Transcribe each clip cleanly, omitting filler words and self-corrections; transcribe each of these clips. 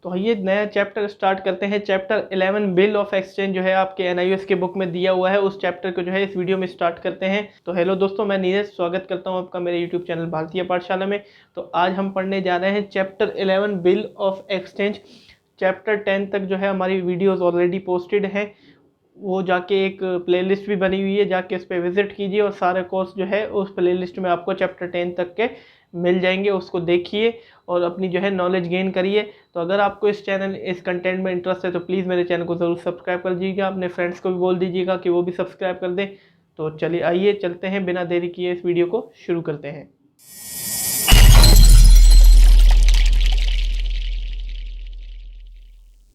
तो ये नया चैप्टर स्टार्ट करते हैं। चैप्टर 11 बिल ऑफ एक्सचेंज जो है आपके एनआईओएस के बुक में दिया हुआ है, उस चैप्टर को जो है इस वीडियो में स्टार्ट करते हैं। तो हेलो दोस्तों, मैं नीरज स्वागत करता हूं आपका मेरे यूट्यूब चैनल भारतीय पाठशाला में। तो आज हम पढ़ने जा रहे हैं chapter 11 bill of exchange. Chapter 10 तक जो है हमारी वीडियोज़ ऑलरेडी पोस्टेड हैं, वो जाके एक प्लेलिस्ट भी बनी हुई है, जाके उस पर विजिट कीजिए और सारे कोर्स जो है उस प्लेलिस्ट में आपको चैप्टर 10 तक के मिल जाएंगे। उसको देखिए और अपनी जो है नॉलेज गेन करिए। तो अगर आपको इस कंटेंट में इंटरेस्ट है तो प्लीज़ मेरे चैनल को ज़रूर सब्सक्राइब कर दीजिएगा। अपने फ्रेंड्स को भी बोल दीजिएगा कि वो भी सब्सक्राइब कर दें। तो चलिए आइए चलते हैं, बिना देरी किए इस वीडियो को शुरू करते हैं।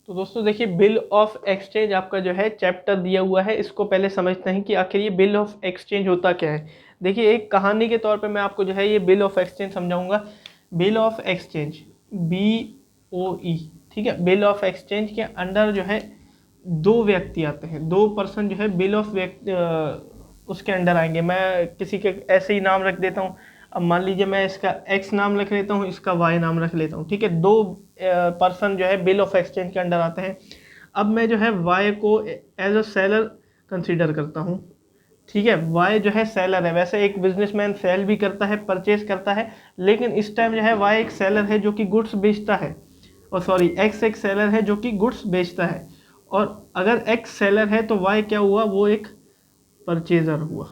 तो दोस्तों देखिए, बिल ऑफ एक्सचेंज आपका जो है चैप्टर दिया हुआ है। इसको पहले समझते हैं कि आखिर ये बिल ऑफ एक्सचेंज होता क्या है। देखिए, एक कहानी के तौर पे मैं आपको जो है ये बिल ऑफ एक्सचेंज समझाऊंगा। बिल ऑफ एक्सचेंज BOE, ठीक है। बिल ऑफ एक्सचेंज के अंडर जो है दो व्यक्ति आते हैं, दो पर्सन जो है बिल ऑफ उसके अंडर आएंगे। मैं किसी के ऐसे ही नाम रख देता हूँ। अब मान लीजिए मैं इसका X नाम रख लेता हूँ, इसका Y नाम रख लेता हूँ, ठीक है। दो पर्सन जो है बिल ऑफ एक्सचेंज के अंडर आते हैं। अब मैं जो है Y को एज अ सेलर कंसीडर करता हूँ, ठीक है। Y जो है सेलर है। वैसे एक बिजनेसमैन सेल भी करता है, परचेज करता है, लेकिन इस टाइम जो है Y एक सेलर है जो कि गुड्स बेचता है, और सॉरी X एक सेलर है जो कि गुड्स बेचता है। और अगर X सेलर है तो Y क्या हुआ, वो एक परचेजर हुआ,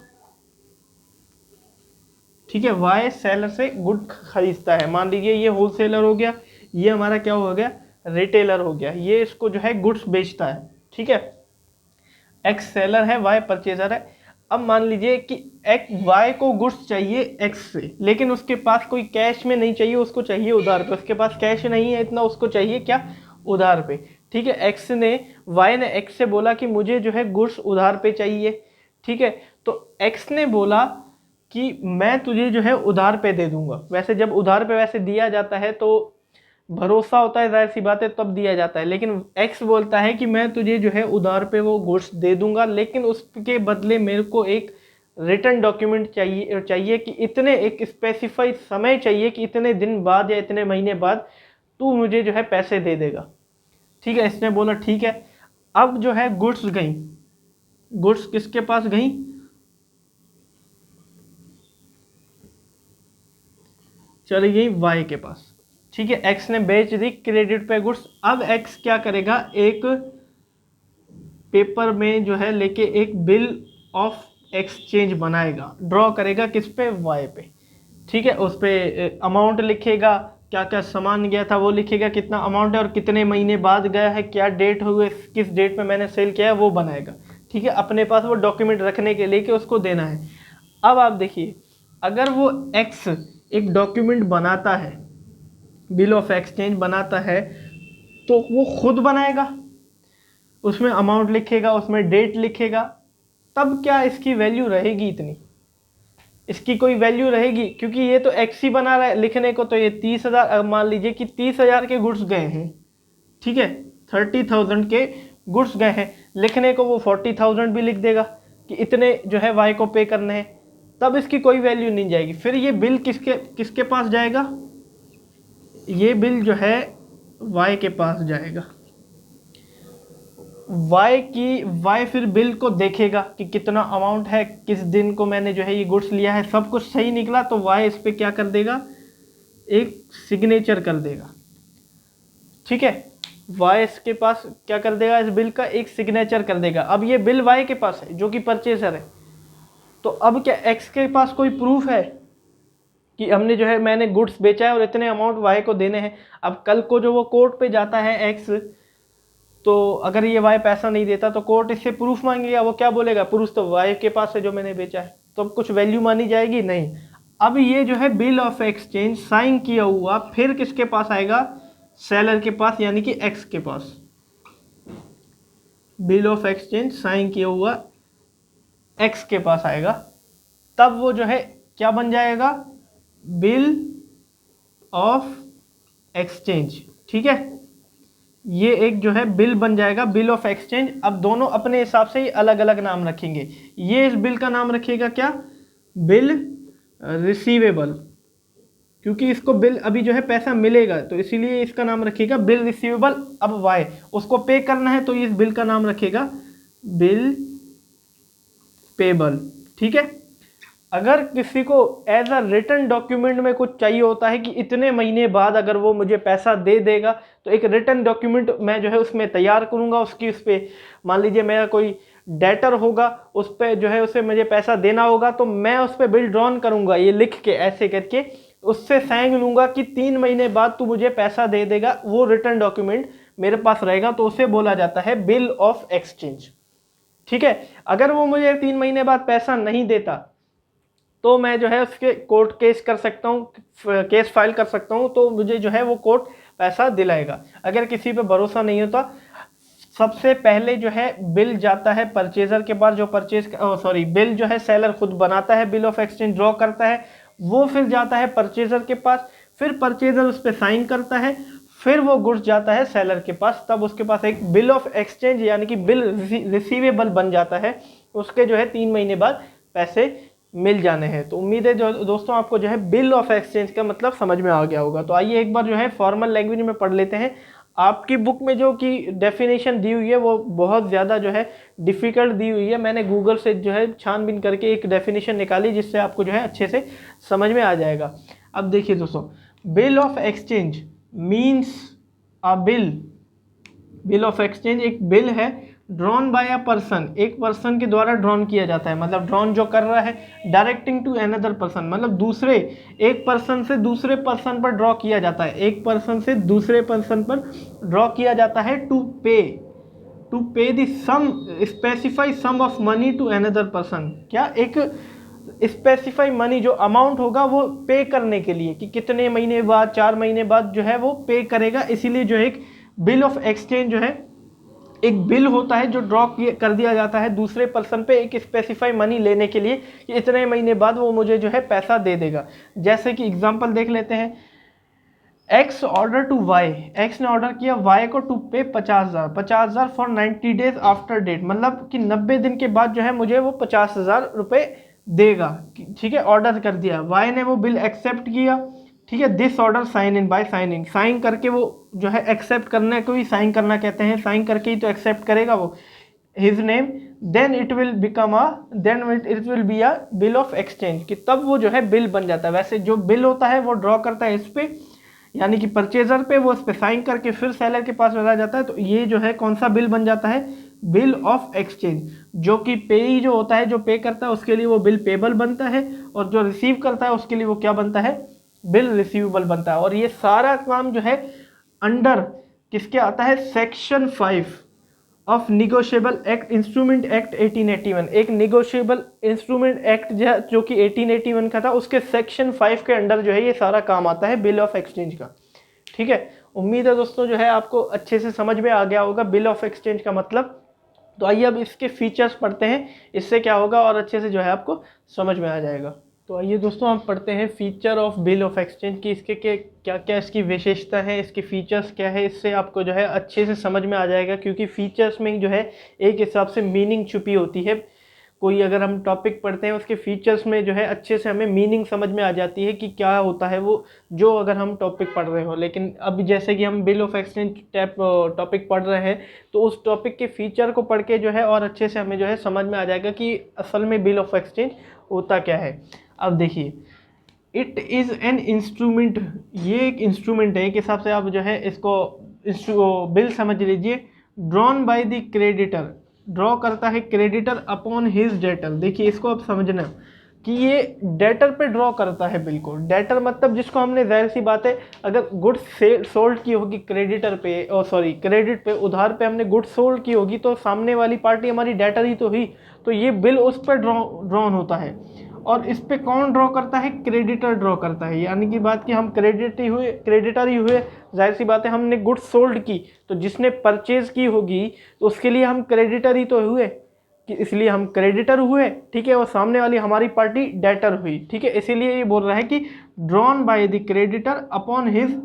ठीक है। Y सेलर से गुड खरीदता है। मान लीजिए ये होलसेलर हो गया, ये हमारा क्या हो गया, रिटेलर हो गया। ये इसको जो है गुड्स बेचता है, ठीक है। X सेलर है, Y परचेजर है। अब मान लीजिए कि Y को गुड्स चाहिए X से, लेकिन उसके पास कोई कैश में नहीं चाहिए, उसको चाहिए उधार पे। उसके पास कैश नहीं है इतना, उसको चाहिए क्या, उधार पे, ठीक है। Y ने X से बोला कि मुझे जो है गुड्स उधार पे चाहिए, ठीक है। तो X ने बोला कि मैं तुझे जो है उधार पे दे दूंगा। वैसे जब उधार पे वैसे दिया जाता है तो भरोसा होता है, जाहिर सी बात है, तब दिया जाता है। लेकिन X बोलता है कि मैं तुझे जो है उधार पे वो गुड्स दे दूंगा, लेकिन उसके बदले मेरे को एक रिटर्न डॉक्यूमेंट चाहिए कि इतने, एक स्पेसिफाइड समय चाहिए कि इतने दिन बाद या इतने महीने बाद तू मुझे जो है पैसे दे देगा, ठीक है। इसने बोला ठीक है। अब जो है गुड्स गई, गुड्स किसके पास गई, चली गई Y के पास, ठीक है। X ने बेच दी क्रेडिट पे गुड्स। अब X क्या करेगा, एक पेपर में जो है लेके एक बिल ऑफ एक्सचेंज बनाएगा, ड्रॉ करेगा किस पे, Y पे, ठीक है। उस पे अमाउंट लिखेगा, क्या क्या सामान गया था वो लिखेगा, कितना अमाउंट है और कितने महीने बाद गया है, क्या डेट हुए, किस डेट में मैंने सेल किया है, वो बनाएगा, ठीक है। अपने पास वो डॉक्यूमेंट रखने के लिए कि उसको देना है। अब आप देखिए, अगर वो X एक डॉक्यूमेंट बनाता है, बिल ऑफ एक्सचेंज बनाता है, तो वो खुद बनाएगा, उसमें अमाउंट लिखेगा, उसमें डेट लिखेगा, तब क्या इसकी वैल्यू रहेगी इतनी, इसकी कोई वैल्यू रहेगी? क्योंकि ये तो X ही बना रहा है लिखने को। तो ये 30,000, मान लीजिए कि 30,000 के गुड्स गए हैं, ठीक है। 30,000 के गुड्स गए हैं, लिखने को वो 40,000 भी लिख देगा कि इतने जो है Y को पे करने हैं, तब इसकी कोई वैल्यू नहीं जाएगी। फिर ये बिल किसके पास जाएगा, ये बिल जो है Y के पास जाएगा। Y फिर बिल को देखेगा कि कितना अमाउंट है, किस दिन को मैंने जो है ये गुड्स लिया है, सब कुछ सही निकला तो Y इस पे क्या कर देगा, एक सिग्नेचर कर देगा, ठीक है। Y इसके पास क्या कर देगा, इस बिल का एक सिग्नेचर कर देगा। अब ये बिल Y के पास है जो कि परचेजर है, तो अब क्या X के पास कोई प्रूफ है कि हमने जो है, मैंने गुड्स बेचा है और इतने अमाउंट Y को देने हैं। अब कल को जो वो कोर्ट पे जाता है X, तो अगर ये Y पैसा नहीं देता तो कोर्ट इससे प्रूफ मांगेगा। वो क्या बोलेगा, प्रूफ तो Y के पास है जो मैंने बेचा है, तो अब कुछ वैल्यू मानी जाएगी नहीं। अब ये जो है बिल ऑफ एक्सचेंज साइन किया हुआ फिर किसके पास आएगा, सेलर के पास, यानी कि X के पास। बिल ऑफ एक्सचेंज साइन किया हुआ X के पास आएगा, तब वो जो है क्या बन जाएगा, बिल ऑफ एक्सचेंज, ठीक है। ये एक जो है बिल बन जाएगा, बिल ऑफ एक्सचेंज। अब दोनों अपने हिसाब से ही अलग अलग नाम रखेंगे। ये इस बिल का नाम रखिएगा क्या, बिल रिसीवेबल, क्योंकि इसको बिल अभी जो है पैसा मिलेगा, तो इसीलिए इसका नाम रखिएगा बिल रिसीवेबल। अब वाई, उसको पे करना है तो इस बिल का नाम रखेगा बिल पेबल। ठीक है। अगर किसी को एज अ रिटन डॉक्यूमेंट में कुछ चाहिए होता है कि इतने महीने बाद अगर वो मुझे पैसा दे देगा, तो एक रिटन डॉक्यूमेंट मैं जो है उसमें तैयार करूंगा, उसकी उस पर मान लीजिए मेरा कोई डेटर होगा, उस पर जो है उसे मुझे पैसा देना होगा, तो मैं उस पर बिल ड्रॉन करूंगा ये लिख के ऐसे करके, उससे साइन लूंगा कि 3 महीने बाद तू मुझे पैसा दे देगा, वो रिटर्न डॉक्यूमेंट मेरे पास रहेगा, तो उसे बोला जाता है बिल ऑफ एक्सचेंज। ठीक है। अगर वो मुझे 3 महीने बाद पैसा नहीं देता, तो मैं जो है उसके कोर्ट केस कर सकता हूँ, केस फाइल कर सकता हूँ, तो मुझे जो है वो कोर्ट पैसा दिलाएगा। अगर किसी पे भरोसा नहीं होता, सबसे पहले जो है बिल जाता है परचेजर के पास, जो बिल जो है सेलर खुद बनाता है, बिल ऑफ एक्सचेंज ड्रॉ करता है, वो फिर जाता है परचेजर के पास, फिर परचेजर उस पर साइन करता है, फिर वो गुड्स जाता है सेलर के पास, तब उसके पास एक बिल ऑफ एक्सचेंज यानी कि बिल रिसीवेबल बन जाता है। उसके जो है 3 महीने बाद पैसे मिल जाने हैं। तो उम्मीद है जो दोस्तों आपको जो है बिल ऑफ एक्सचेंज का मतलब समझ में आ गया होगा। तो आइए एक बार जो है फॉर्मल लैंग्वेज में पढ़ लेते हैं। आपकी बुक में जो कि डेफिनेशन दी हुई है वो बहुत ज़्यादा जो है डिफ़िकल्ट दी हुई है। मैंने गूगल से जो है छानबीन करके एक डेफिनेशन निकाली, जिससे आपको जो है अच्छे से समझ में आ जाएगा। अब देखिए दोस्तों, bill of exchange means a bill of exchange एक बिल है ड्रॉन बाय अ पर्सन, एक पर्सन के द्वारा ड्रॉन किया जाता है, मतलब ड्रॉन जो कर रहा है डायरेक्टिंग टू अनदर पर्सन, मतलब दूसरे एक पर्सन से दूसरे पर्सन पर ड्रॉ किया जाता है, एक पर्सन से दूसरे पर्सन पर ड्रॉ किया जाता है to pay the sum specify sum of money to another person. क्या एक स्पेसिफाई मनी जो अमाउंट होगा वो पे करने के लिए, कि कितने महीने बाद 4 महीने बाद जो है वो पे करेगा, इसीलिए जो एक बिल ऑफ एक्सचेंज जो है एक बिल होता है जो ड्रॉ कर दिया जाता है दूसरे पर्सन पे एक स्पेसिफाई मनी लेने के लिए, कि इतने महीने बाद वो मुझे जो है पैसा दे देगा। जैसे कि एग्जांपल देख लेते हैं, X order to Y, X ने ऑर्डर किया वाई को to pay 50,000 for 90 days after date, मतलब कि 90 दिन के बाद जो है मुझे वो 50,000 रुपये देगा। ठीक है, ऑर्डर कर दिया, वाई ने वो बिल एक्सेप्ट किया। ठीक है, this order sign in by signing, sign करके वो जो है एक्सेप्ट करने को ही साइन करना कहते हैं, साइन करके ही तो एक्सेप्ट करेगा वो his name, then it will be a bill of exchange, कि तब वो जो है बिल बन जाता है। वैसे जो बिल होता है वो ड्रॉ करता है इस पे यानी कि परचेजर पे, वो इस पे साइन करके फिर सेलर के पास भेजा जाता है, तो ये जो है कौन सा बिल बन जाता है, बिल ऑफ एक्सचेंज। जो कि पेई जो होता है, जो पे करता है उसके लिए वो बिल पेबल बनता है, और जो रिसीव करता है उसके लिए वो क्या बनता है, बिल रिसीवेबल बनता है। और ये सारा काम जो है अंडर किसके आता है, section 5 of negotiable act instrument act 1881, एक निगोशिएबल इंस्ट्रूमेंट एक्ट जो कि 1881 का था, उसके सेक्शन 5 के अंडर जो है ये सारा काम आता है बिल ऑफ एक्सचेंज का। ठीक है, उम्मीद है दोस्तों जो है आपको अच्छे से समझ में आ गया होगा बिल ऑफ एक्सचेंज का मतलब। तो आइए अब इसके फीचर्स पढ़ते हैं, इससे क्या होगा और अच्छे से जो है आपको समझ में आ जाएगा। तो आइए दोस्तों हम पढ़ते हैं feature of bill of exchange की, इसके क्या क्या इसकी विशेषता है, इसके फीचर्स क्या है, इससे आपको जो है अच्छे से समझ में आ जाएगा। क्योंकि फीचर्स में जो है एक हिसाब से मीनिंग छुपी होती है। कोई अगर हम टॉपिक पढ़ते हैं उसके फीचर्स में जो है अच्छे से हमें मीनिंग समझ में आ जाती है कि क्या होता है वो, जो अगर हम टॉपिक पढ़ रहे हो। लेकिन अब जैसे कि हम बिल ऑफ एक्सचेंज टॉपिक पढ़ रहे हैं, तो उस टॉपिक के फीचर को पढ़ के जो है और अच्छे से हमें जो है समझ में आ जाएगा कि असल में बिल ऑफ एक्सचेंज होता क्या है। अब देखिए, इट इज़ एन इंस्ट्रूमेंट, ये एक इंस्ट्रूमेंट है, एक हिसाब से आप जो है इसको बिल समझ लीजिए। Drawn by the creditor, draw करता है क्रेडिटर अपॉन हिज डेटर। देखिए इसको आप समझना कि ये डेटर पे ड्रॉ करता है बिल को। डेटर मतलब जिसको हमने, जाहिर सी बात है, अगर गुड्स सोल्ड की होगी क्रेडिटर पे, क्रेडिट पे, उधार पे हमने गुड्स सोल्ड की होगी, तो सामने वाली पार्टी हमारी डेटर ही तो हुई, तो ये बिल उस पर ड्रॉन होता है। और इस पे कौन ड्रॉ करता है, क्रेडिटर ड्रॉ करता है। यानी कि बात कि हम क्रेडिटर ही हुए, जाहिर सी बात है हमने गुड्स सोल्ड की, तो जिसने परचेज की होगी तो उसके लिए हम क्रेडिटर ही तो हुए, कि इसलिए हम क्रेडिटर हुए। ठीक है, और सामने वाली हमारी पार्टी डेटर हुई। ठीक है, इसीलिए ये बोल रहा है कि drawn by the creditor upon his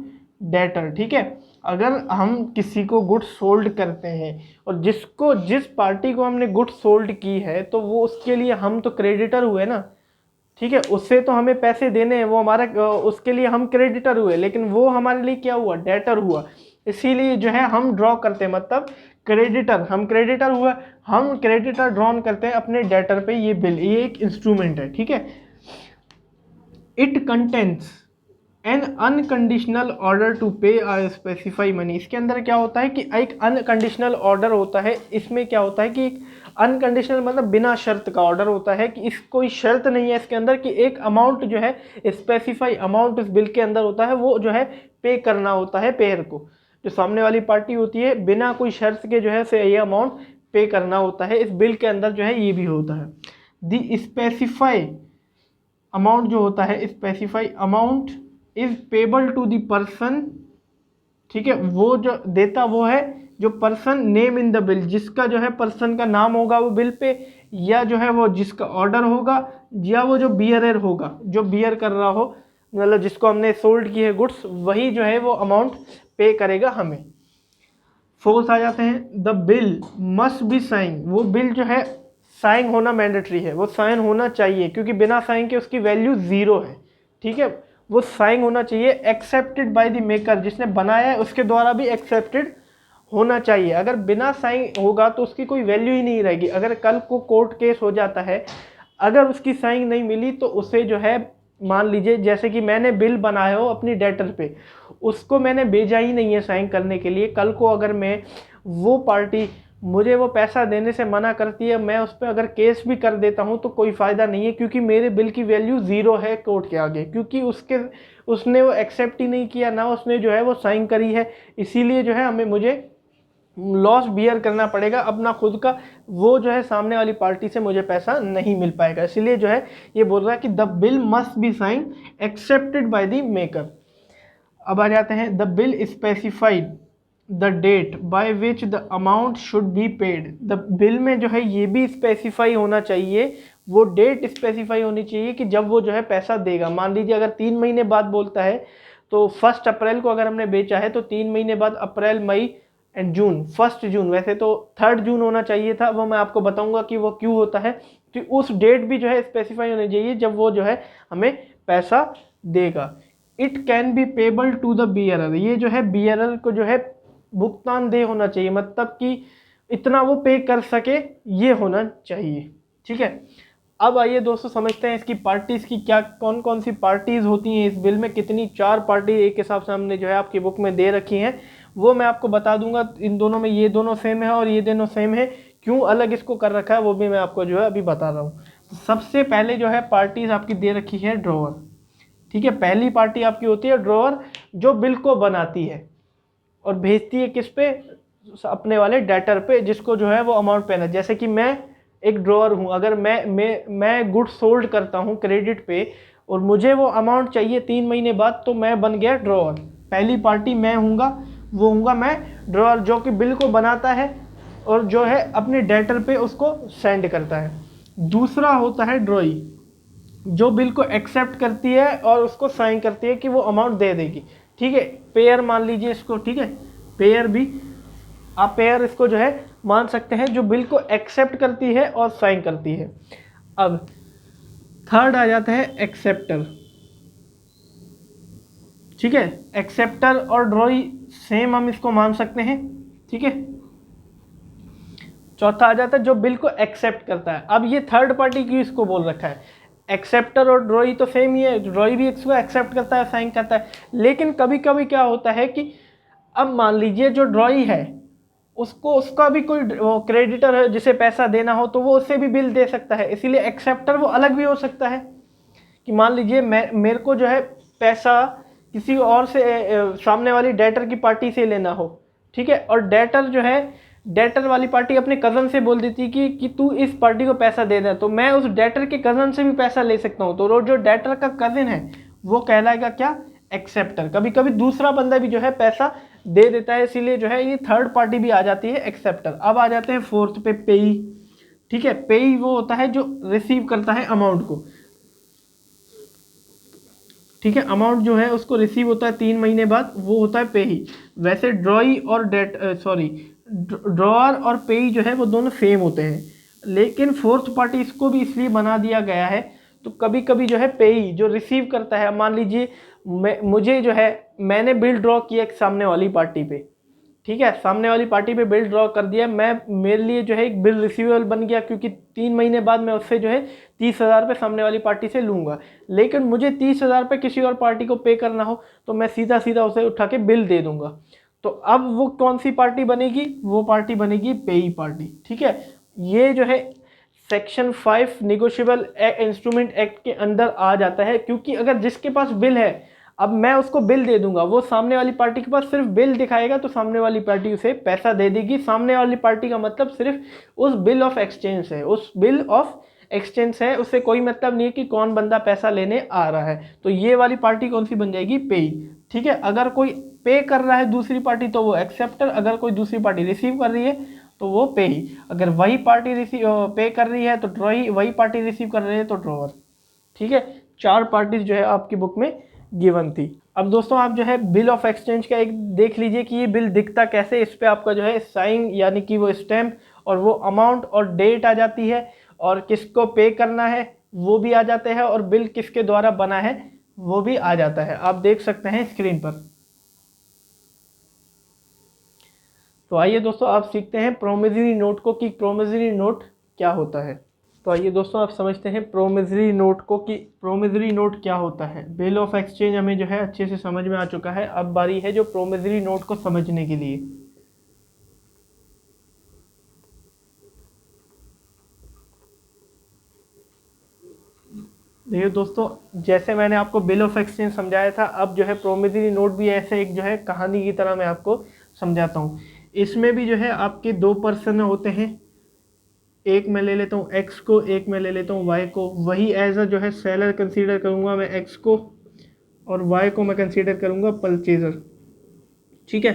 debtor. ठीक है, अगर हम किसी को गुड्स सोल्ड करते हैं और जिस पार्टी को हमने गुड्स सोल्ड की है, तो वो उसके लिए हम तो क्रेडिटर हुए ना, ठीक है, उससे तो हमें पैसे देने हैं, वो हमारा उसके लिए हम क्रेडिटर हुए, लेकिन वो हमारे लिए क्या हुआ, डेटर हुआ। इसीलिए जो है हम ड्रॉ करते हैं, मतलब क्रेडिटर, हम क्रेडिटर हुआ, हम क्रेडिटर ड्रॉन करते हैं अपने डेटर पे ये बिल, ये एक इंस्ट्रूमेंट है। ठीक है, it contents an unconditional order to pay a specify money. इसके अंदर क्या होता है कि एक अनकंडीशनल ऑर्डर होता है। इसमें क्या होता है कि अनकंडीशनल मतलब बिना शर्त का ऑर्डर होता है, कि इस कोई शर्त नहीं है इसके अंदर, कि एक अमाउंट जो है स्पेसिफाई अमाउंट इस बिल के अंदर होता है, वो जो है पे करना होता है पेयर को, जो सामने वाली पार्टी होती है, बिना कोई शर्त के जो है से ये अमाउंट पे करना होता है। इस बिल के अंदर जो है ये भी होता है। द स्पेसिफाई अमाउंट जो होता है, specify amount is payable to the person. ठीक है, वो जो देता वो है जो person name in the bill, जिसका जो है पर्सन का नाम होगा वो बिल पे, या जो है वो जिसका ऑर्डर होगा, या वो जो बियरर होगा, जो बियर कर रहा हो, मतलब जिसको हमने सोल्ड की है गुड्स, वही जो है वो अमाउंट पे करेगा हमें। फोर्स आ जाते हैं, the bill must be sign, वो बिल जो है साइन होना मैंडेटरी है, वो साइन होना चाहिए, क्योंकि बिना साइन के उसकी वैल्यू ज़ीरो है। ठीक है, वो साइन होना चाहिए, एक्सेप्टेड बाय द मेकर, जिसने बनाया है उसके द्वारा भी एक्सेप्टेड होना चाहिए। अगर बिना साइन होगा तो उसकी कोई वैल्यू ही नहीं रहेगी। अगर कल को कोर्ट केस हो जाता है, अगर उसकी साइन नहीं मिली तो उसे जो है, मान लीजिए जैसे कि मैंने बिल बनाया हो अपनी डेटर पे, उसको मैंने भेजा ही नहीं है साइन करने के लिए, कल को अगर मैं, वो पार्टी मुझे वो पैसा देने से मना करती है, मैं उस पर अगर केस भी कर देता हूँ तो कोई फ़ायदा नहीं है, क्योंकि मेरे बिल की वैल्यू ज़ीरो है कोर्ट के आगे, क्योंकि उसने वो एक्सेप्ट ही नहीं किया, ना उसने जो है वो साइन करी है। इसीलिए जो है मुझे लॉस बियर करना पड़ेगा अपना खुद का, वो जो है सामने वाली पार्टी से मुझे पैसा नहीं मिल पाएगा। इसलिए जो है ये बोल रहा है कि the bill must be sign accepted by the maker. अब आ जाते हैं, the bill specified the date by which the amount should be paid. The bill में जो है ये भी स्पेसिफाई होना चाहिए, वो डेट स्पेसिफाई होनी चाहिए कि जब वो जो है पैसा देगा। मान लीजिए अगर 3 महीने बाद बोलता है, तो 1 अप्रैल को अगर हमने बेचा है तो 3 महीने बाद अप्रैल, मई एंड जून, 1 जून, वैसे तो 3 जून होना चाहिए था, वो मैं आपको बताऊंगा कि वो क्यों होता है। तो उस डेट भी जो है स्पेसिफाई होनी चाहिए जब वो जो है हमें पैसा देगा। It can be payable to the bearer, ये जो है बियरर को जो है भुगतान दे होना चाहिए, मतलब कि इतना वो पे कर सके, ये होना चाहिए। ठीक है, अब आइए दोस्तों समझते हैं इसकी पार्टीज़ की क्या, कौन कौन सी पार्टीज़ होती हैं इस बिल में, कितनी 4 पार्टी एक हिसाब से हमने जो है आपकी बुक में दे रखी हैं, वो मैं आपको बता दूंगा। इन दोनों में ये दोनों सेम है और ये दोनों सेम है, क्यों अलग इसको कर रखा है वो भी मैं आपको जो है अभी बता रहा हूँ। तो सबसे पहले जो है पार्टीज़ आपकी दे रखी है ड्रॉवर। ठीक है, पहली पार्टी आपकी होती है ड्रॉवर, जो बिल को बनाती है और भेजती है किस पे, अपने वाले डेटर पे, जिसको जो है वो अमाउंट पेना। जैसे कि मैं एक ड्रॉवर हूँ, अगर मैं गुड्स सोल्ड करता हूँ क्रेडिट पे और मुझे वो अमाउंट चाहिए 3 महीने बाद, तो मैं बन गया ड्रॉवर। पहली पार्टी मैं हूँगा, वो हूँगा मैं ड्रॉवर, जो कि बिल को बनाता है और जो है अपने डेटर पे उसको सेंड करता है। दूसरा होता है ड्रॉई, जो बिल को एक्सेप्ट करती है और उसको साइन करती है कि वो अमाउंट दे देगी। ठीक है, पेयर मान लीजिए इसको। ठीक है, पेयर भी आप पेयर इसको जो है मान सकते हैं, जो बिल को एक्सेप्ट करती है और साइन करती है। अब थर्ड आ जाता है एक्सेप्टर। ठीक है, एक्सेप्टर और ड्रॉई सेम हम इसको मान सकते हैं। ठीक है, चौथा आ जाता है जो बिल को एक्सेप्ट करता है। अब ये थर्ड पार्टी क्यों इसको बोल रखा है, एक्सेप्टर और ड्रॉई तो सेम ही है, ड्रॉई भी इसको एक्सेप्ट करता है, साइन करता है, लेकिन कभी कभी क्या होता है कि अब मान लीजिए जो ड्रॉई है उसका भी कोई क्रेडिटर है जिसे पैसा देना हो, तो वो उससे भी बिल दे सकता है। इसीलिए एक्सेप्टर वो अलग भी हो सकता है, कि मान लीजिए मेरे को जो है पैसा किसी और से सामने वाली डेटर की पार्टी से लेना हो। ठीक है, और डेटर वाली पार्टी अपने कज़न से बोल देती कि तू इस पार्टी को पैसा दे दे, तो मैं उस डेटर के कज़न से भी पैसा ले सकता हूँ। तो जो डेटर का कज़न है वो कहलाएगा क्या, एक्सेप्टर। कभी कभी दूसरा बंदा भी जो है पैसा दे देता है, इसीलिए जो है ये थर्ड पार्टी भी आ जाती है, एक्सेप्टर। अब आ जाते हैं फोर्थ पे, पेई। ठीक है, पेई वो होता है जो रिसीव करता है अमाउंट को। ठीक है, अमाउंट जो है उसको रिसीव होता है 3 महीने बाद, वो होता है पेई। वैसे ड्रॉई और ड्रॉअर और पेई जो है वो दोनों सेम होते हैं, लेकिन फोर्थ पार्टी इसको भी इसलिए बना दिया गया है तो कभी कभी जो है पेई जो रिसीव करता है, मान लीजिए मुझे जो है मैंने बिल ड्रॉ किया एक सामने वाली पार्टी पे, ठीक है, सामने वाली पार्टी पे बिल ड्रॉ कर दिया, मैं मेरे लिए जो है एक बिल रिसीवेबल बन गया, क्योंकि 3 महीने बाद मैं उससे जो है 30,000 रुपये सामने वाली पार्टी से लूँगा। लेकिन मुझे 30,000 रुपये किसी और पार्टी को पे करना हो तो मैं सीधा सीधा उसे उठा के बिल दे दूंगा। तो अब वो कौन सी पार्टी बनेगी, वो पार्टी बनेगी पेई पार्टी, ठीक है। ये जो है सेक्शन 5 निगोशिएबल इंस्ट्रूमेंट एक्ट के अंदर आ जाता है, क्योंकि अगर जिसके पास बिल है, अब मैं उसको बिल दे दूंगा, वो सामने वाली पार्टी के पास सिर्फ बिल दिखाएगा तो सामने वाली पार्टी उसे पैसा दे देगी। सामने वाली पार्टी का मतलब सिर्फ उस बिल ऑफ एक्सचेंज है, उस बिल ऑफ एक्सचेंज है, उससे कोई मतलब नहीं है कि कौन बंदा पैसा लेने आ रहा है। तो ये वाली पार्टी कौन सी बन जाएगी, पेई, ठीक है। अगर कोई पे कर रहा है दूसरी पार्टी तो वो एक्सेप्टर, अगर कोई दूसरी पार्टी रिसीव कर रही है तो वो पेई, अगर वही पार्टी रिसीव पे कर रही है तो वही पार्टी रिसीव कर रही है तो ड्रॉवर, ठीक है। 4 पार्टीज जो है आपकी बुक में गिवन थी। अब दोस्तों आप जो है बिल ऑफ एक्सचेंज का एक देख लीजिए कि ये बिल दिखता कैसे। इस पे आपका जो है साइन यानी कि वो स्टैम्प और वो अमाउंट और डेट आ जाती है, और किसको पे करना है वो भी आ जाते हैं, और बिल किसके द्वारा बना है वो भी आ जाता है, आप देख सकते हैं स्क्रीन पर। तो आइए दोस्तों आप सीखते हैं प्रोमिसरी नोट को कि प्रोमिसरी नोट क्या होता है। तो आइए दोस्तों आप समझते हैं प्रोमिसरी नोट को कि प्रोमिसरी नोट क्या होता है। बिल ऑफ एक्सचेंज हमें जो है अच्छे से समझ में आ चुका है, अब बारी है जो प्रोमिसरी नोट को समझने के लिए। देखिए दोस्तों, जैसे मैंने आपको बिल ऑफ एक्सचेंज समझाया था, अब जो है प्रोमिसरी नोट भी ऐसे एक जो है कहानी की तरह मैं आपको समझाता हूँ। इसमें भी जो है आपके 2 पर्सन होते हैं, एक मैं ले लेता हूँ एक्स को, एक मैं ले लेता हूँ वाई को। वही एज अ जो है सेलर कंसीडर करूँगा मैं एक्स को, और वाई को मैं कंसीडर करूँगा परचेजर, ठीक है।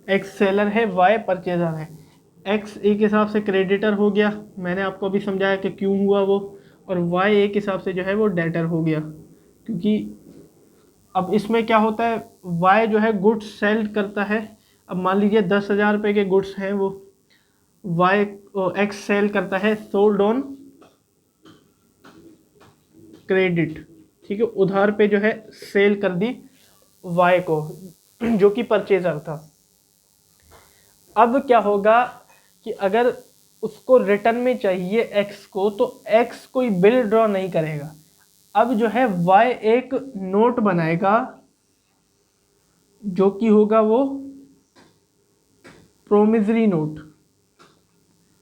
एक्स सेलर है, वाई परचेजर है। एक्स एक हिसाब से क्रेडिटर हो गया, मैंने आपको अभी समझाया कि क्यों हुआ वो, और वाई एक हिसाब से जो है वो डेटर हो गया, क्योंकि अब इसमें क्या होता है, वाई जो है गुड्स सेल करता है। अब मान लीजिए 10,000 रुपये के गुड्स हैं, वो वाई एक्स सेल करता है सोल्ड ऑन क्रेडिट, ठीक है, उधार पे जो है सेल कर दी वाई को जो कि परचेजर था। अब क्या होगा कि अगर उसको रिटर्न में चाहिए एक्स को, तो एक्स कोई बिल ड्रॉ नहीं करेगा। अब जो है वाई एक नोट बनाएगा जो कि होगा वो प्रोमिसरी नोट।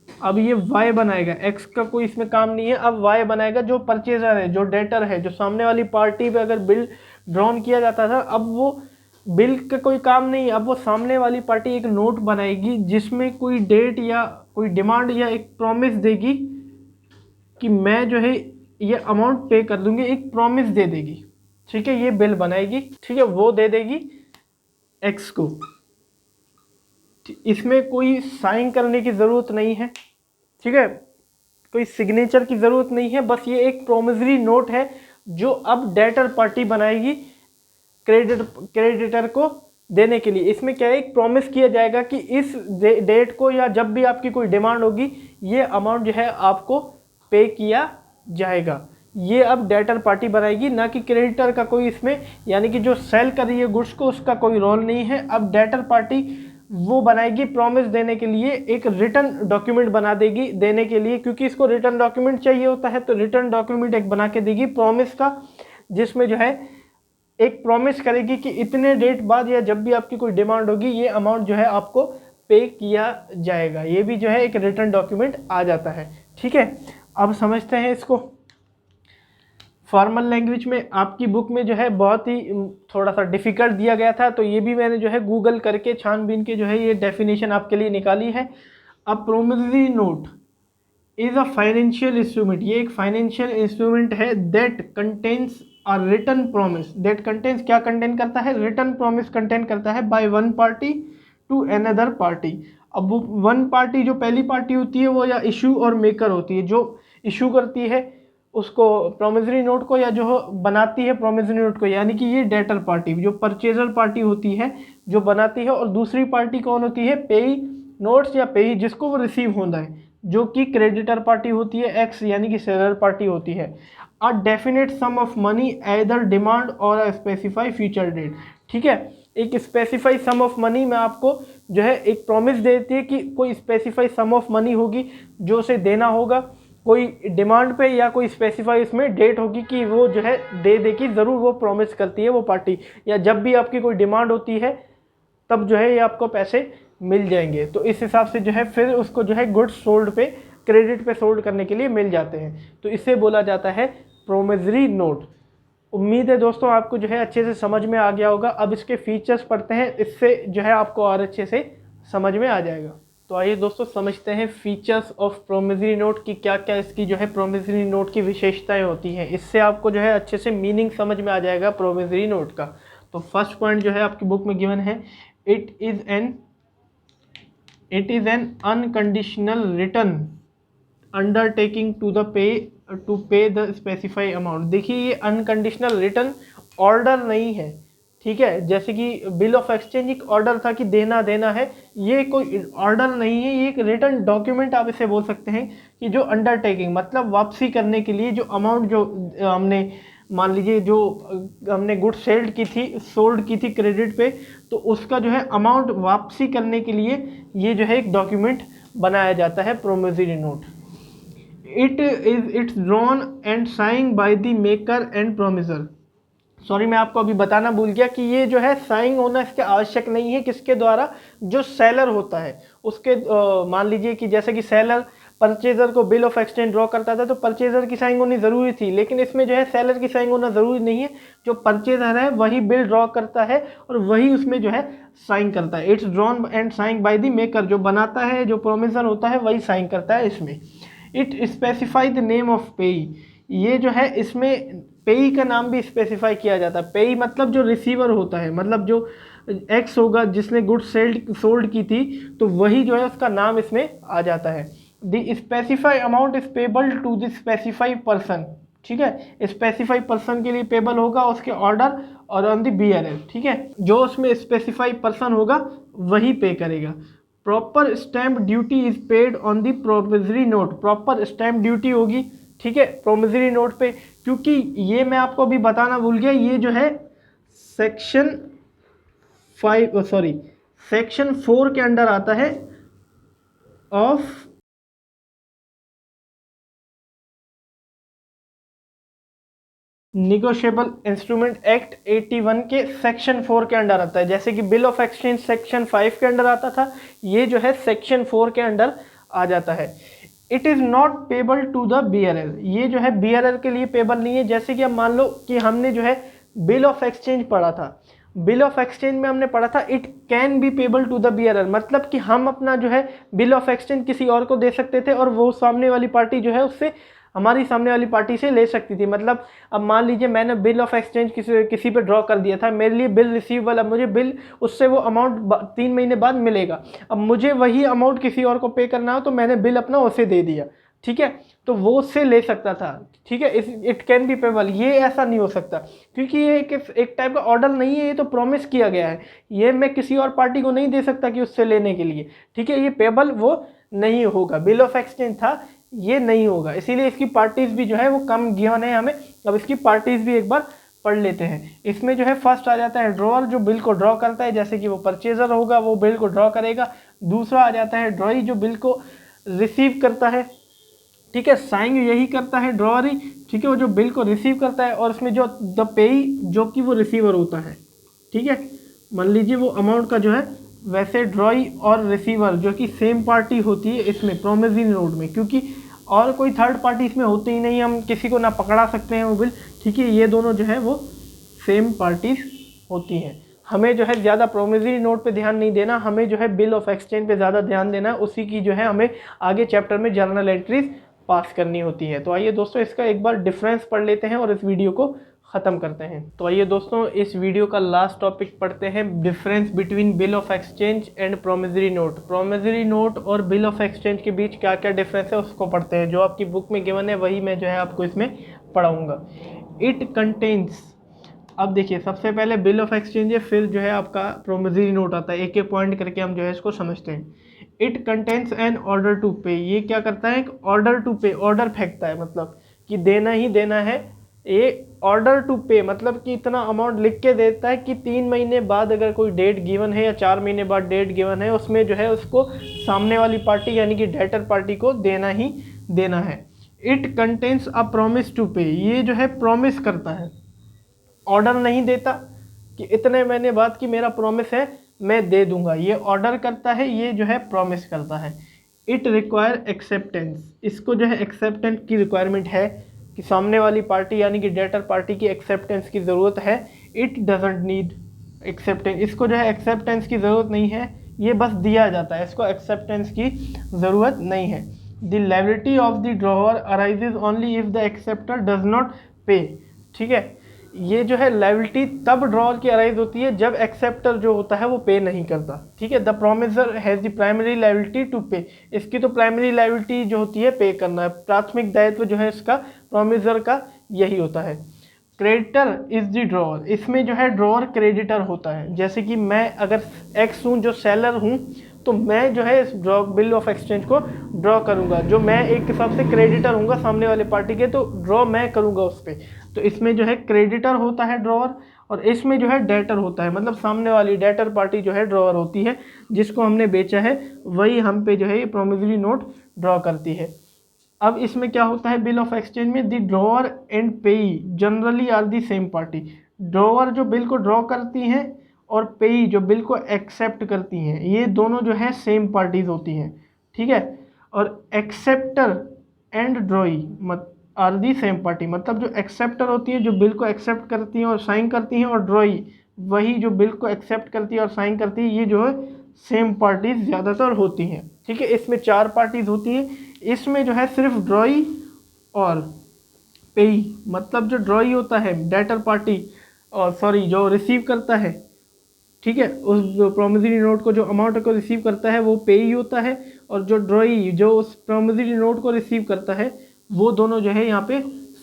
अब ये वाई बनाएगा, एक्स का कोई इसमें काम नहीं है। अब वाई बनाएगा जो परचेजर है, जो डेटर है, जो सामने वाली पार्टी पे अगर बिल ड्रॉन किया जाता था, अब वो बिल का कोई काम नहीं है। अब वो सामने वाली पार्टी एक नोट बनाएगी जिसमें कोई डेट या कोई डिमांड या एक प्रॉमिस देगी कि मैं जो है ये अमाउंट पे कर दूंगी, एक प्रॉमिस दे देगी, ठीक है। ये बिल बनाएगी, ठीक है, वो दे देगी एक्स को। इसमें कोई साइन करने की ज़रूरत नहीं है, ठीक है, कोई सिग्नेचर की ज़रूरत नहीं है, बस ये एक प्रोमिसरी नोट है जो अब डेटर पार्टी बनाएगी क्रेडिटर को देने के लिए। इसमें क्या है, एक प्रॉमिस किया जाएगा कि इस डेट को या जब भी आपकी कोई डिमांड होगी, ये अमाउंट जो है आपको पे किया जाएगा। ये अब डेटर पार्टी बनाएगी, ना कि क्रेडिटर का कोई इसमें, यानी कि जो सेल कर रही है गुड्स को, उसका कोई रोल नहीं है। अब डेटर पार्टी वो बनाएगी प्रॉमिस देने के लिए, एक रिटर्न डॉक्यूमेंट बना देगी देने के लिए, क्योंकि इसको रिटर्न डॉक्यूमेंट चाहिए होता है, तो रिटर्न डॉक्यूमेंट एक बना के देगी प्रॉमिस का, जिसमें जो है एक प्रॉमिस करेगी कि इतने डेट बाद या जब भी आपकी कोई डिमांड होगी, ये अमाउंट जो है आपको पे किया जाएगा। ये भी जो है एक रिटर्न डॉक्यूमेंट आ जाता है, ठीक है। अब समझते हैं इसको फॉर्मल लैंग्वेज में। आपकी बुक में जो है बहुत ही थोड़ा सा डिफिकल्ट दिया गया था, तो ये भी मैंने जो है गूगल करके छानबीन के जो है ये डेफिनेशन आपके लिए निकाली है। अब promissory note is a financial instrument, ये एक फाइनेंशियल इंस्ट्रूमेंट है that contains a return promise. That contains क्या कंटेन करता है, रिटर्न प्रॉमिस कंटेन करता है by one party to another party. अब वो वन पार्टी जो पहली पार्टी होती है वो या इशू और मेकर होती है, जो इशू करती है उसको प्रोमिसरी नोट को, या जो बनाती है प्रोमिसरी नोट को, यानी कि ये डेटर पार्टी जो परचेजर पार्टी होती है जो बनाती है, और दूसरी पार्टी कौन होती है, पेई नोट्स या पेई जिसको वो रिसीव होना है, जो कि क्रेडिटर पार्टी होती है एक्स, यानी कि सेलर पार्टी होती है। A definite sum of money either demand और अ स्पेसिफाई फ्यूचर डेट। ठीक है, एक स्पेसिफाई सम ऑफ मनी में आपको जो है एक प्रॉमिस देती है कि कोई स्पेसिफाई सम ऑफ मनी होगी जो उसे देना होगा, कोई डिमांड पे या कोई स्पेसिफाई इसमें डेट होगी कि वो जो है दे देगी, ज़रूर वो प्रॉमिस करती है वो पार्टी, या जब भी आपकी कोई डिमांड होती है तब जो है ये आपको पैसे मिल जाएंगे। तो इस हिसाब से जो है फिर उसको जो है गुड्स सोल्ड पे, क्रेडिट पे सोल्ड करने के लिए मिल जाते हैं, तो इसे बोला जाता है प्रोमिसरी नोट। उम्मीद है दोस्तों आपको जो है अच्छे से समझ में आ गया होगा। अब इसके फीचर्स पढ़ते हैं, इससे जो है आपको और अच्छे से समझ में आ जाएगा। तो आइए दोस्तों समझते हैं फीचर्स ऑफ प्रोमिसरी नोट की क्या क्या इसकी जो है प्रोमिसरी नोट की विशेषताएं होती हैं। इससे आपको जो है अच्छे से मीनिंग समझ में आ जाएगा प्रोमिसरी नोट का। तो फर्स्ट पॉइंट जो है आपकी बुक में गिवन है, it is an unconditional return undertaking to pay the specify amount. देखिए ये अनकंडीशनल रिटर्न ऑर्डर नहीं है, ठीक है, जैसे कि बिल ऑफ एक्सचेंज एक ऑर्डर था कि देना है, ये कोई ऑर्डर नहीं है, ये एक रिटर्न डॉक्यूमेंट आप इसे बोल सकते हैं कि जो अंडरटेकिंग मतलब वापसी करने के लिए जो अमाउंट जो हमने मान लीजिए जो हमने गुड सोल्ड की थी क्रेडिट पे, तो उसका जो है अमाउंट वापसी करने के लिए ये जो है एक डॉक्यूमेंट बनाया जाता है promissory note. It's drawn and sign by the maker and promiser. Sorry मैं आपको अभी बताना भूल गया कि ये जो है साइन होना इसके आवश्यक नहीं है, किसके द्वारा, जो सेलर होता है उसके मान लीजिए कि जैसे कि सेलर परचेजर को बिल ऑफ एक्सचेंज ड्रॉ करता था तो परचेजर की साइन होनी ज़रूरी थी, लेकिन इसमें जो है सेलर की साइन होना ज़रूरी नहीं है, जो परचेजर है वही बिल ड्रॉ करता है और वही उसमें जो है साइन करता है। It's drawn and sign by the maker, जो बनाता है जो प्रोमिसर होता है वही साइन करता है इसमें। It specify the name of पेई, ये जो है इसमें पेई का नाम भी स्पेसिफाई किया जाता है। पेई मतलब जो रिसीवर होता है, मतलब जो एक्स होगा जिसने गुड्स सोल्ड की थी, तो वही जो है उसका नाम इसमें आ जाता है। The specify amount is payable to the specify person, ठीक है, स्पेसिफाई पर्सन के लिए पेबल होगा उसके ऑर्डर और ऑन द बीआरएल, ठीक है, जो उसमें स्पेसिफाई पर्सन होगा वही पे करेगा। Proper stamp duty is paid on the promissory note, proper stamp duty होगी, ठीक है, प्रोमिसरी नोट पे, क्योंकि ये मैं आपको अभी बताना भूल गया, ये जो है सेक्शन 4 के अंडर आता है ऑफ निगोशिएबल इंस्ट्रूमेंट एक्ट 81 के सेक्शन 4 के अंडर आता है। जैसे कि बिल ऑफ एक्सचेंज सेक्शन 5 के अंडर आता था, ये जो है सेक्शन 4 के अंडर आ जाता है। It is not payable to the BRL, ये जो है बीआरएल के लिए पेबल नहीं है। जैसे कि अब मान लो कि हमने जो है बिल ऑफ एक्सचेंज पढ़ा था, बिल ऑफ एक्सचेंज में हमने पढ़ा था it can be payable to the BRL, मतलब कि हम अपना जो है बिल ऑफ एक्सचेंज किसी और को दे सकते थे और वो सामने वाली पार्टी जो है उससे हमारी सामने वाली पार्टी से ले सकती थी। मतलब अब मान लीजिए मैंने बिल ऑफ एक्सचेंज किसी पे ड्रॉ कर दिया था, मेरे लिए बिल रिसीवेबल, अब मुझे बिल उससे वो अमाउंट 3 महीने बाद मिलेगा, अब मुझे वही अमाउंट किसी और को पे करना हो तो मैंने बिल अपना उसे दे दिया, ठीक है, तो वो उससे ले सकता था, ठीक है, इट कैन बी पेबल। ये ऐसा नहीं हो सकता क्योंकि ये एक टाइप का ऑर्डर नहीं है, ये तो प्रॉमिस किया गया है, ये मैं किसी और पार्टी को नहीं दे सकता कि उससे लेने के लिए, ठीक है, ये पेबल वो नहीं होगा। बिल ऑफ एक्सचेंज था, ये नहीं होगा, इसीलिए इसकी पार्टीज भी जो है वो कम गिवन है हमें। अब इसकी पार्टीज भी एक बार पढ़ लेते हैं। इसमें जो है फर्स्ट आ जाता है ड्रॉअर, जो बिल को ड्रॉ करता है, जैसे कि वो परचेजर होगा वो बिल को ड्रॉ करेगा। दूसरा आ जाता है ड्रॉई, जो बिल को रिसीव करता है, ठीक है, साइन यही करता है ड्रॉअर ही, ठीक है, वो जो बिल को रिसीव करता है, और उसमें जो द पेई जो कि वो रिसीवर होता है, ठीक है, मान लीजिए वो अमाउंट का जो है, वैसे ड्रॉई और रिसीवर जो कि सेम पार्टी होती है इसमें प्रोमिसरी नोट में, क्योंकि और कोई थर्ड पार्टी इसमें होती ही नहीं, हम किसी को ना पकड़ा सकते हैं वो बिल, ठीक है, ये दोनों जो है वो सेम पार्टीज होती हैं। हमें जो है ज़्यादा प्रोमिसरी नोट पे ध्यान नहीं देना, हमें जो है बिल ऑफ एक्सचेंज पे ज़्यादा ध्यान देना है, उसी की जो है हमें आगे चैप्टर में जर्नल एंट्रीज पास करनी होती है। तो आइए दोस्तों इसका एक बार डिफरेंस पढ़ लेते हैं और इस वीडियो को ख़त्म करते हैं। तो आइए दोस्तों इस वीडियो का लास्ट टॉपिक पढ़ते हैं, difference between bill of exchange and promissory note. Promissory note और बिल ऑफ एक्सचेंज के बीच क्या क्या डिफरेंस है उसको पढ़ते हैं। जो आपकी बुक में गिवन है वही मैं जो है आपको इसमें पढ़ाऊँगा। इट कंटेन्स, अब देखिए सबसे पहले बिल ऑफ एक्सचेंज है, फिर जो है आपका प्रोमिसरी नोट आता है, एक एक पॉइंट करके हम जो है इसको समझते हैं। It contains an order to pay, ये क्या करता है, एक ऑर्डर टू पे, ऑर्डर फेंकता है, मतलब कि देना ही देना है। ये ऑर्डर टू पे मतलब कि इतना अमाउंट लिख के देता है कि 3 महीने बाद अगर कोई डेट गिवन है या 4 महीने बाद डेट गिवन है, उसमें जो है उसको सामने वाली पार्टी यानी कि डेटर पार्टी को देना ही देना है। It contains a promise to pay, ये जो है प्रॉमिस करता है, ऑर्डर नहीं देता कि इतने महीने बाद की मेरा प्रॉमिस है मैं दे दूंगा, ये ऑर्डर करता है, ये जो है प्रॉमिस करता है। इट रिक्वायर एक्सेप्टेंस, इसको जो है एक्सेप्टेंस की रिक्वायरमेंट है कि सामने वाली पार्टी यानी कि डेटर पार्टी की एक्सेप्टेंस की ज़रूरत है। इट डजेंट नीड एक्सेप्टेंस, इसको जो है एक्सेप्टेंस की ज़रूरत नहीं है, ये बस दिया जाता है, इसको एक्सेप्टेंस की ज़रूरत नहीं है। The liability of the drawer arises only if the acceptor does not पे, ठीक है। ये जो है लायबिलिटी तब ड्रॉअर की अराइज होती है जब एक्सेप्टर जो होता है वो पे नहीं करता, ठीक है। The promiser has the primary liability to pay, इसकी तो प्राइमरी लायबिलिटी जो होती है पे करना है, प्राथमिक दायित्व जो है इसका प्रोमिसर का यही होता है। क्रेडिटर इज द ड्रॉअर, इसमें जो है ड्रॉअर क्रेडिटर होता है। जैसे कि मैं अगर एक्स हूँ जो सेलर हूँ, तो मैं जो है इस बिल ऑफ एक्सचेंज को ड्रॉ करूंगा, जो मैं एक हिसाब से क्रेडिटर हूँगा सामने वाले पार्टी के, तो ड्रॉ मैं करूंगा उस पर। तो इसमें जो है क्रेडिटर होता है ड्रॉअर, और इसमें जो है डेटर होता है, मतलब सामने वाली डेटर पार्टी जो है ड्रॉअर होती है, जिसको हमने बेचा है वही हम पे जो है ये प्रोमिसरी नोट ड्रॉ करती है। अब इसमें क्या होता है बिल ऑफ एक्सचेंज में, the drawer and payee generally are the same party, drawer जो बिल को ड्रॉ करती हैं और पेई जो बिल को एक्सेप्ट करती हैं, ये दोनों जो है सेम पार्टीज होती हैं, ठीक है। और एक्सेप्टर एंड ड्रॉई मत आर दी सेम पार्टी, मतलब जो एक्सेप्टर होती है जो बिल को एक्सेप्ट करती हैं और साइन करती हैं, और ड्रॉई वही जो बिल को एक्सेप्ट करती है और साइन करती है, ये जो है सेम पार्टीज ज़्यादातर होती हैं, ठीक है। इसमें 4 पार्टीज होती हैं, इसमें जो है सिर्फ ड्रॉई और पेई, मतलब जो ड्रॉई होता है डेटर पार्टी, और सॉरी जो रिसीव करता है, ठीक है, उस जो प्रोमिसरी नोट को जो अमाउंट को रिसीव करता है वो पेई होता है, और जो ड्रॉई जो उस प्रोमिसरी नोट को रिसीव करता है वो दोनों जो है यहाँ पे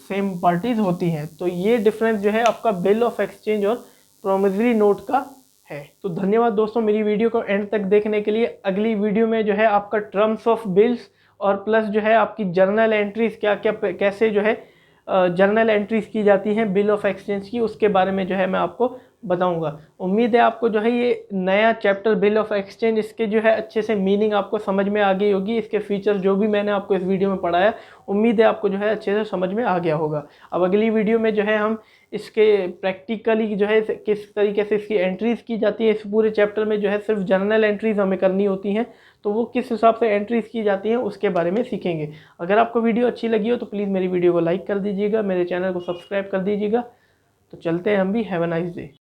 सेम पार्टीज होती हैं। तो ये डिफरेंस जो है आपका बिल ऑफ एक्सचेंज और प्रोमिसरी नोट का है। तो धन्यवाद दोस्तों मेरी वीडियो को एंड तक देखने के लिए। अगली वीडियो में जो है आपका टर्म्स ऑफ बिल्स और प्लस जो है आपकी जर्नल एंट्रीज क्या क्या कैसे जो है जर्नल एंट्रीज की जाती हैं बिल ऑफ एक्सचेंज की, उसके बारे में जो है मैं आपको बताऊंगा। उम्मीद है आपको जो है ये नया चैप्टर बिल ऑफ एक्सचेंज इसके जो है अच्छे से मीनिंग आपको समझ में आ गई होगी, इसके फीचर जो भी मैंने आपको इस वीडियो में पढ़ाया उम्मीद है आपको जो है अच्छे से समझ में आ गया होगा। अब अगली वीडियो में जो है हम इसके प्रैक्टिकली जो है किस तरीके से इसकी एंट्रीज़ की जाती है, इस पूरे चैप्टर में जो है सिर्फ जर्नल एंट्रीज़ हमें करनी होती हैं, तो वो किस हिसाब से एंट्रीज़ की जाती हैं उसके बारे में सीखेंगे। अगर आपको वीडियो अच्छी लगी हो तो प्लीज़ मेरी वीडियो को लाइक कर दीजिएगा, मेरे चैनल को सब्सक्राइब कर दीजिएगा। तो चलते हैं हम भी, हैव अ नाइस डे।